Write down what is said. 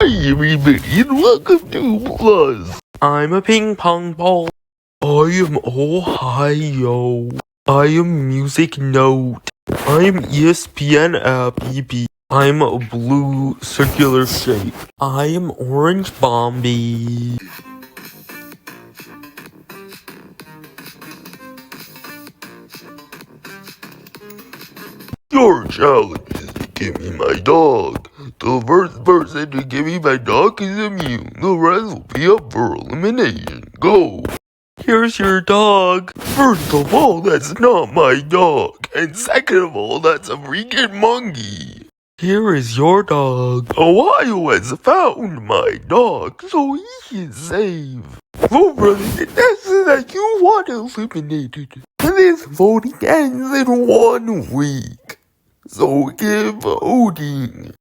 Hi everybody and welcome to Plus. I'm a ping pong ball. I am Ohio. I am Music Note. I'm ESPN app EP. I'm a blue circular shape. I am Orange Bombi. Your challenge is to give me my dog. The first person to give me my dog is immune. The rest will be up for elimination. Go! Here's your dog. First of all, that's not my dog. And second of all, that's a freaking monkey. Here is your dog. Ohio has found my dog, so he is safe. Vote for the contestant that you want eliminated. This voting ends in 1 week. So keep voting.